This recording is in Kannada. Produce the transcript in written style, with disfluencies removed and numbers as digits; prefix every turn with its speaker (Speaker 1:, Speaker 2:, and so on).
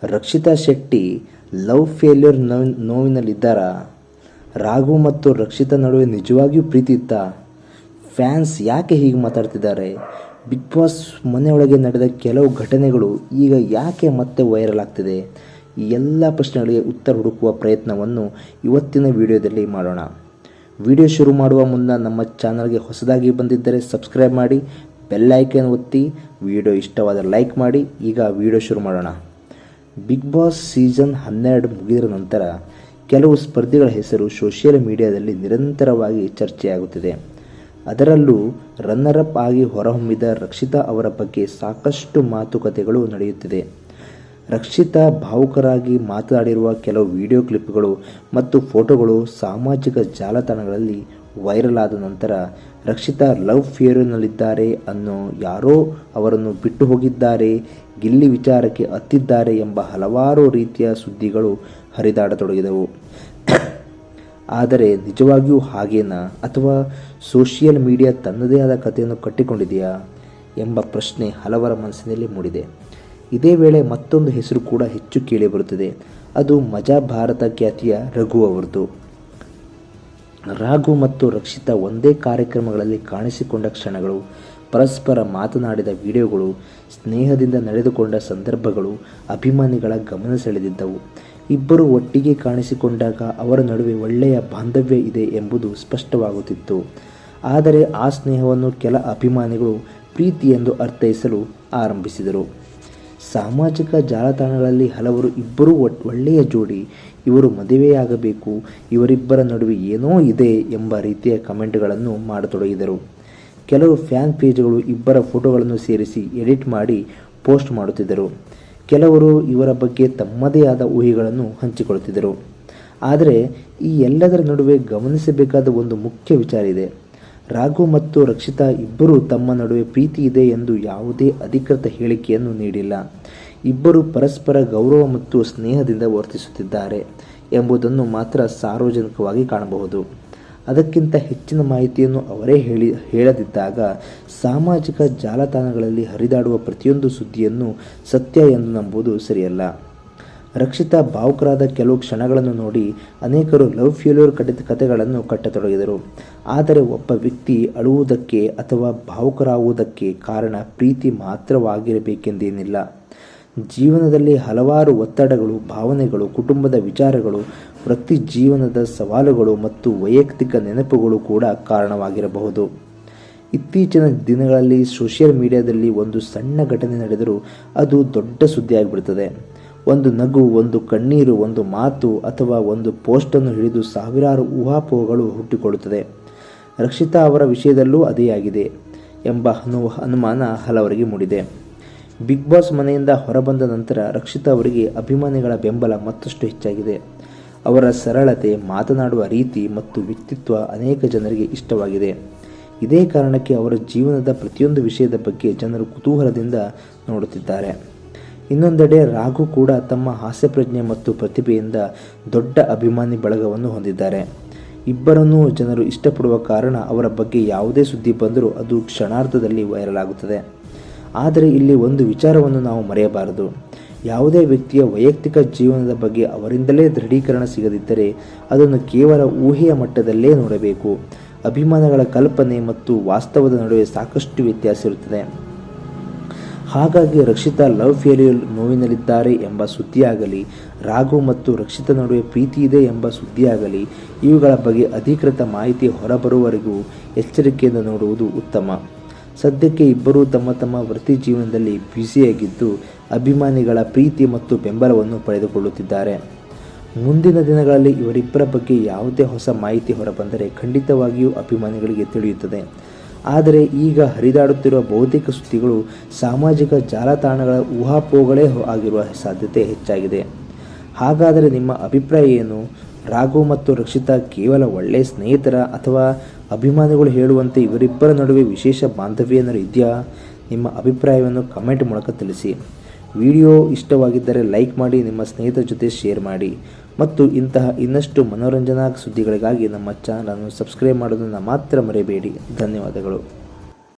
Speaker 1: ರಕ್ಷಿತಾ ಶೆಟ್ಟಿ ಲವ್ ಫೇಲ್ಯೂರ್ ನೋವಿನಲ್ಲಿದ್ದಾರಾ? ರಾಘು ಮತ್ತು ರಕ್ಷಿತಾ ನಡುವೆ ನಿಜವಾಗಿಯೂ ಪ್ರೀತಿ ಇತ್ತಾ? ಫ್ಯಾನ್ಸ್ ಯಾಕೆ ಹೀಗೆ ಮಾತಾಡ್ತಿದ್ದಾರೆ? ಬಿಗ್ ಬಾಸ್ ಮನೆಯೊಳಗೆ ನಡೆದ ಕೆಲವು ಘಟನೆಗಳು ಈಗ ಯಾಕೆ ಮತ್ತೆ ವೈರಲ್ ಆಗ್ತಿದೆ? ಈ ಎಲ್ಲ ಪ್ರಶ್ನೆಗಳಿಗೆ ಉತ್ತರ ಹುಡುಕುವ ಪ್ರಯತ್ನವನ್ನು ಇವತ್ತಿನ ವಿಡಿಯೋದಲ್ಲಿ ಮಾಡೋಣ. ವಿಡಿಯೋ ಶುರು ಮಾಡುವ ಮುನ್ನ ನಮ್ಮ ಚಾನಲ್ಗೆ ಹೊಸದಾಗಿ ಬಂದಿದ್ದರೆ ಸಬ್ಸ್ಕ್ರೈಬ್ ಮಾಡಿ, ಬೆಲ್ ಐಕಾನ್ ಒತ್ತಿ, ವಿಡಿಯೋ ಇಷ್ಟವಾದರೆ ಲೈಕ್ ಮಾಡಿ. ಈಗ ವಿಡಿಯೋ ಶುರು ಮಾಡೋಣ. ಬಿಗ್ ಬಾಸ್ ಸೀಸನ್ 12 ಮುಗಿದ ನಂತರ ಕೆಲವು ಸ್ಪರ್ಧಿಗಳ ಹೆಸರು ಸೋಷಿಯಲ್ ಮೀಡಿಯಾದಲ್ಲಿ ನಿರಂತರವಾಗಿ ಚರ್ಚೆಯಾಗುತ್ತಿದೆ. ಅದರಲ್ಲೂ ರನ್ನರ್ ಅಪ್ ಆಗಿ ಹೊರಹೊಮ್ಮಿದ ರಕ್ಷಿತಾ ಅವರ ಬಗ್ಗೆ ಸಾಕಷ್ಟು ಮಾತುಕತೆಗಳು ನಡೆಯುತ್ತಿದೆ. ರಕ್ಷಿತಾ ಭಾವುಕರಾಗಿ ಮಾತನಾಡಿರುವ ಕೆಲವು ವಿಡಿಯೋ ಕ್ಲಿಪ್ಗಳು ಮತ್ತು ಫೋಟೋಗಳು ಸಾಮಾಜಿಕ ಜಾಲತಾಣಗಳಲ್ಲಿ ವೈರಲ್ ಆದ ನಂತರ ರಕ್ಷಿತಾ ಲವ್ ಫೇಲ್ಯೂರ್ನಲ್ಲಿದ್ದಾರೆ ಅನ್ನೋ, ಯಾರೋ ಅವರನ್ನು ಬಿಟ್ಟು ಹೋಗಿದ್ದಾರೆ, ಗಿಲ್ಲಿ ವಿಚಾರಕ್ಕೆ ಹತ್ತಿದ್ದಾರೆ ಎಂಬ ಹಲವಾರು ರೀತಿಯ ಸುದ್ದಿಗಳು ಹರಿದಾಡತೊಡಗಿದವು. ಆದರೆ ನಿಜವಾಗಿಯೂ ಹಾಗೇನಾ, ಅಥವಾ ಸೋಷಿಯಲ್ ಮೀಡಿಯಾ ತನ್ನದೇ ಆದ ಕಥೆಯನ್ನು ಕಟ್ಟಿಕೊಂಡಿದೆಯಾ ಎಂಬ ಪ್ರಶ್ನೆ ಹಲವರ ಮನಸ್ಸಿನಲ್ಲಿ ಮೂಡಿದೆ. ಇದೇ ವೇಳೆ ಮತ್ತೊಂದು ಹೆಸರು ಕೂಡ ಹೆಚ್ಚು ಕೇಳಿಬರುತ್ತದೆ. ಅದು ಮಜಾ ಭಾರತ ಖ್ಯಾತಿಯ ರಘು ಅವರದು. ರಾಘು ಮತ್ತು ರಕ್ಷಿತಾ ಒಂದೇ ಕಾರ್ಯಕ್ರಮಗಳಲ್ಲಿ ಕಾಣಿಸಿಕೊಂಡ ಕ್ಷಣಗಳು, ಪರಸ್ಪರ ಮಾತನಾಡಿದ ವಿಡಿಯೋಗಳು, ಸ್ನೇಹದಿಂದ ನಡೆದುಕೊಂಡ ಸಂದರ್ಭಗಳು ಅಭಿಮಾನಿಗಳ ಗಮನ ಸೆಳೆದಿದ್ದವು. ಇಬ್ಬರು ಒಟ್ಟಿಗೆ ಕಾಣಿಸಿಕೊಂಡಾಗ ಅವರ ನಡುವೆ ಒಳ್ಳೆಯ ಬಾಂಧವ್ಯ ಇದೆ ಎಂಬುದು ಸ್ಪಷ್ಟವಾಗುತ್ತಿತ್ತು. ಆದರೆ ಆ ಸ್ನೇಹವನ್ನು ಕೆಲ ಅಭಿಮಾನಿಗಳು ಪ್ರೀತಿ ಎಂದು ಅರ್ಥೈಸಲು ಆರಂಭಿಸಿದರು. ಸಾಮಾಜಿಕ ಜಾಲತಾಣಗಳಲ್ಲಿ ಹಲವರು ಇಬ್ಬರೂ ಒಳ್ಳೆಯ ಜೋಡಿ, ಇವರು ಮದುವೆಯಾಗಬೇಕು, ಇವರಿಬ್ಬರ ನಡುವೆ ಏನೋ ಇದೆ ಎಂಬ ರೀತಿಯ ಕಮೆಂಟ್ಗಳನ್ನು ಮಾಡತೊಡಗಿದರು. ಕೆಲವು ಫ್ಯಾನ್ ಪೇಜ್ಗಳು ಇಬ್ಬರ ಫೋಟೋಗಳನ್ನು ಸೇರಿಸಿ ಎಡಿಟ್ ಮಾಡಿ ಪೋಸ್ಟ್ ಮಾಡುತ್ತಿದ್ದರು. ಕೆಲವರು ಇವರ ಬಗ್ಗೆ ತಮ್ಮದೇ ಆದ ಊಹೆಗಳನ್ನು ಹಂಚಿಕೊಳ್ಳುತ್ತಿದ್ದರು. ಆದರೆ ಈ ಎಲ್ಲದರ ನಡುವೆ ಗಮನಿಸಬೇಕಾದ ಒಂದು ಮುಖ್ಯ ವಿಚಾರ ಇದೆ. ರಾಘು ಮತ್ತು ರಕ್ಷಿತಾ ಇಬ್ಬರೂ ತಮ್ಮ ನಡುವೆ ಪ್ರೀತಿ ಇದೆ ಎಂದು ಯಾವುದೇ ಅಧಿಕೃತ ಹೇಳಿಕೆಯನ್ನು ನೀಡಿಲ್ಲ. ಇಬ್ಬರು ಪರಸ್ಪರ ಗೌರವ ಮತ್ತು ಸ್ನೇಹದಿಂದ ವರ್ತಿಸುತ್ತಿದ್ದಾರೆ ಎಂಬುದನ್ನು ಮಾತ್ರ ಸಾರ್ವಜನಿಕವಾಗಿ ಕಾಣಬಹುದು. ಅದಕ್ಕಿಂತ ಹೆಚ್ಚಿನ ಮಾಹಿತಿಯನ್ನು ಅವರೇ ಹೇಳದಿದ್ದಾಗ ಸಾಮಾಜಿಕ ಜಾಲತಾಣಗಳಲ್ಲಿ ಹರಿದಾಡುವ ಪ್ರತಿಯೊಂದು ಸುದ್ದಿಯನ್ನು ಸತ್ಯ ಎಂದು ನಂಬುವುದು ಸರಿಯಲ್ಲ. ರಕ್ಷಿತಾ ಭಾವುಕರಾದ ಕೆಲವು ಕ್ಷಣಗಳನ್ನು ನೋಡಿ ಅನೇಕರು ಲವ್ ಫೇಲ್ಯೂರ್ ಕಥೆಗಳನ್ನು ಕಟ್ಟತೊಡಗಿದರು. ಆದರೆ ಒಬ್ಬ ವ್ಯಕ್ತಿ ಅಳುವುದಕ್ಕೆ ಅಥವಾ ಭಾವುಕರಾಗುವುದಕ್ಕೆ ಕಾರಣ ಪ್ರೀತಿ ಮಾತ್ರವಾಗಿರಬೇಕೆಂದೇನಿಲ್ಲ. ಜೀವನದಲ್ಲಿ ಹಲವಾರು ಒತ್ತಡಗಳು, ಭಾವನೆಗಳು, ಕುಟುಂಬದ ವಿಚಾರಗಳು, ವೃತ್ತಿ ಜೀವನದ ಸವಾಲುಗಳು ಮತ್ತು ವೈಯಕ್ತಿಕ ನೆನಪುಗಳು ಕೂಡ ಕಾರಣವಾಗಿರಬಹುದು. ಇತ್ತೀಚಿನ ದಿನಗಳಲ್ಲಿ ಸೋಷಿಯಲ್ ಮೀಡಿಯಾದಲ್ಲಿ ಒಂದು ಸಣ್ಣ ಘಟನೆ ನಡೆದರೂ ಅದು ದೊಡ್ಡ ಸುದ್ದಿಯಾಗಿಬಿಡುತ್ತದೆ. ಒಂದು ನಗು, ಒಂದು ಕಣ್ಣೀರು, ಒಂದು ಮಾತು ಅಥವಾ ಒಂದು ಪೋಸ್ಟನ್ನು ಹಿಡಿದು ಸಾವಿರಾರು ಊಹಾಪೋಹಗಳು ಹುಟ್ಟಿಕೊಳ್ಳುತ್ತದೆ. ರಕ್ಷಿತಾ ಅವರ ವಿಷಯದಲ್ಲೂ ಅದೇ ಆಗಿದೆ ಎಂಬ ಅನುಮಾನ ಹಲವರಿಗೆ ಮೂಡಿದೆ. ಬಿಗ್ ಬಾಸ್ ಮನೆಯಿಂದ ಹೊರಬಂದ ನಂತರ ರಕ್ಷಿತಾ ಅವರಿಗೆ ಅಭಿಮಾನಿಗಳ ಬೆಂಬಲ ಮತ್ತಷ್ಟು ಹೆಚ್ಚಾಗಿದೆ. ಅವರ ಸರಳತೆ, ಮಾತನಾಡುವ ರೀತಿ ಮತ್ತು ವ್ಯಕ್ತಿತ್ವ ಅನೇಕ ಜನರಿಗೆ ಇಷ್ಟವಾಗಿದೆ. ಇದೇ ಕಾರಣಕ್ಕೆ ಅವರ ಜೀವನದ ಪ್ರತಿಯೊಂದು ವಿಷಯದ ಬಗ್ಗೆ ಜನರು ಕುತೂಹಲದಿಂದ ನೋಡುತ್ತಿದ್ದಾರೆ. ಇನ್ನೊಂದೆಡೆ ರಾಘು ಕೂಡ ತಮ್ಮ ಹಾಸ್ಯಪ್ರಜ್ಞೆ ಮತ್ತು ಪ್ರತಿಭೆಯಿಂದ ದೊಡ್ಡ ಅಭಿಮಾನಿ ಬಳಗವನ್ನು ಹೊಂದಿದ್ದಾರೆ. ಇಬ್ಬರನ್ನೂ ಜನರು ಇಷ್ಟಪಡುವ ಕಾರಣ ಅವರ ಬಗ್ಗೆ ಯಾವುದೇ ಸುದ್ದಿ ಬಂದರೂ ಅದು ಕ್ಷಣಾರ್ಧದಲ್ಲಿ ವೈರಲ್ ಆಗುತ್ತದೆ. ಆದರೆ ಇಲ್ಲಿ ಒಂದು ವಿಚಾರವನ್ನು ನಾವು ಮರೆಯಬಾರದು. ಯಾವುದೇ ವ್ಯಕ್ತಿಯ ವೈಯಕ್ತಿಕ ಜೀವನದ ಬಗ್ಗೆ ಅವರಿಂದಲೇ ದೃಢೀಕರಣ ಸಿಗದಿದ್ದರೆ ಅದನ್ನು ಕೇವಲ ಊಹೆಯ ಮಟ್ಟದಲ್ಲೇ ನೋಡಬೇಕು. ಅಭಿಮಾನಿಗಳ ಕಲ್ಪನೆ ಮತ್ತು ವಾಸ್ತವದ ನಡುವೆ ಸಾಕಷ್ಟು ವ್ಯತ್ಯಾಸ ಇರುತ್ತದೆ. ಹಾಗಾಗಿ ರಕ್ಷಿತಾ ಲವ್ ಫೇಲ್ಯೂರ್ ನೋವಿನಲ್ಲಿದ್ದಾರೆ ಎಂಬ ಸುದ್ದಿಯಾಗಲಿ, ರಾಘು ಮತ್ತು ರಕ್ಷಿತಾ ನಡುವೆ ಪ್ರೀತಿ ಇದೆ ಎಂಬ ಸುದ್ದಿಯಾಗಲಿ, ಇವುಗಳ ಬಗ್ಗೆ ಅಧಿಕೃತ ಮಾಹಿತಿ ಹೊರಬರುವವರೆಗೂ ಎಚ್ಚರಿಕೆಯಿಂದ ನೋಡುವುದು ಉತ್ತಮ. ಸದ್ಯಕ್ಕೆ ಇಬ್ಬರೂ ತಮ್ಮ ತಮ್ಮ ವೃತ್ತಿ ಜೀವನದಲ್ಲಿ ಬ್ಯುಸಿಯಾಗಿದ್ದು ಅಭಿಮಾನಿಗಳ ಪ್ರೀತಿ ಮತ್ತು ಬೆಂಬಲವನ್ನು ಪಡೆದುಕೊಳ್ಳುತ್ತಿದ್ದಾರೆ. ಮುಂದಿನ ದಿನಗಳಲ್ಲಿ ಇವರಿಬ್ಬರ ಬಗ್ಗೆ ಯಾವುದೇ ಹೊಸ ಮಾಹಿತಿ ಹೊರಬಂದರೆ ಖಂಡಿತವಾಗಿಯೂ ಅಭಿಮಾನಿಗಳಿಗೆ ತಿಳಿಯುತ್ತದೆ. ಆದರೆ ಈಗ ಹರಿದಾಡುತ್ತಿರುವ ಬಹುತೇಕ ಸುದ್ದಿಗಳು ಸಾಮಾಜಿಕ ಜಾಲತಾಣಗಳ ಊಹಾಪೋಹಗಳೇ ಆಗಿರುವ ಸಾಧ್ಯತೆ ಹೆಚ್ಚಾಗಿದೆ. ಹಾಗಾದರೆ ನಿಮ್ಮ ಅಭಿಪ್ರಾಯ ಏನು? ರಾಘು ಮತ್ತು ರಕ್ಷಿತಾ ಕೇವಲ ಒಳ್ಳೆಯ ಸ್ನೇಹಿತರ, ಅಥವಾ ಅಭಿಮಾನಿಗಳು ಹೇಳುವಂತೆ ಇವರಿಬ್ಬರ ನಡುವೆ ವಿಶೇಷ ಬಾಂಧವ್ಯ ಏನಾದರೂ ಇದೆಯಾ? ನಿಮ್ಮ ಅಭಿಪ್ರಾಯವನ್ನು ಕಮೆಂಟ್ ಮೂಲಕ ತಿಳಿಸಿ. ವಿಡಿಯೋ ಇಷ್ಟವಾಗಿದ್ದರೆ ಲೈಕ್ ಮಾಡಿ, ನಿಮ್ಮ ಸ್ನೇಹಿತರ ಜೊತೆ ಶೇರ್ ಮಾಡಿ ಮತ್ತು ಇಂತಹ ಇನ್ನಷ್ಟು ಮನೋರಂಜನಾ ಸುದ್ದಿಗಳಿಗಾಗಿ ನಮ್ಮ ಚಾನಲನ್ನು ಸಬ್ಸ್ಕ್ರೈಬ್ ಮಾಡೋದನ್ನು ಮಾತ್ರ ಮರೆಯಬೇಡಿ. ಧನ್ಯವಾದಗಳು.